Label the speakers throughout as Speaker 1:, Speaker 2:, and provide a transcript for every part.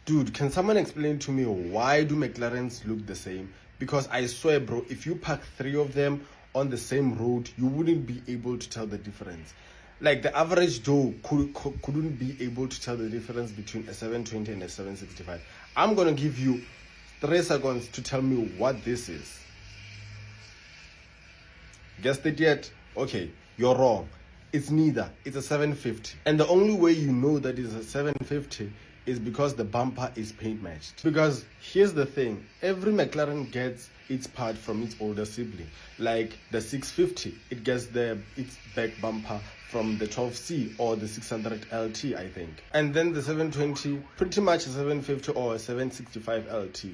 Speaker 1: Dude, can someone explain to me why do McLarens look the same? Because I swear, bro, if you park 3 of them on the same road, you wouldn't be able to tell the difference. Like the average Joe couldn't be able to tell the difference between a 720 and a 765. I'm gonna give you 3 seconds to tell me what this is. Guessed it yet? Okay, you're wrong. It's neither. It's a 750. And the only way you know that it's a 750 is because the bumper is paint matched. Because here's the thing, every McLaren gets its part from its older sibling. Like the 650, it gets its back bumper from the 12C or the 600 LT, I think. And then the 720, pretty much a 750 or a 765 LT.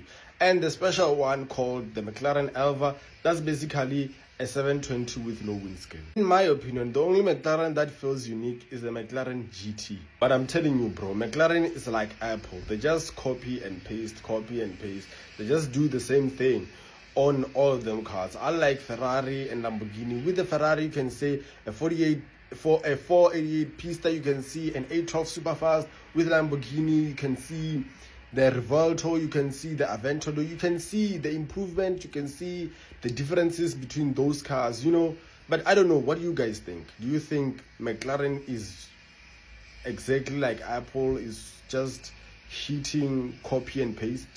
Speaker 1: And the special one called the McLaren Elva, that's basically a 720 with no windscreen. In my opinion, the only McLaren that feels unique is the McLaren GT. But I'm telling you, bro, McLaren is like Apple. They just copy and paste. They just do the same thing on all of them cars. Unlike Ferrari and Lamborghini. With the Ferrari, you can say a 488 Pista, you can see an 812 Superfast. With Lamborghini, you can see the Revuelto, you can see the Aventador, you can see the improvement, you can see the differences between those cars, you know. But I don't know, what do you guys think? Do you think McLaren is exactly like Apple, is just hitting copy and paste?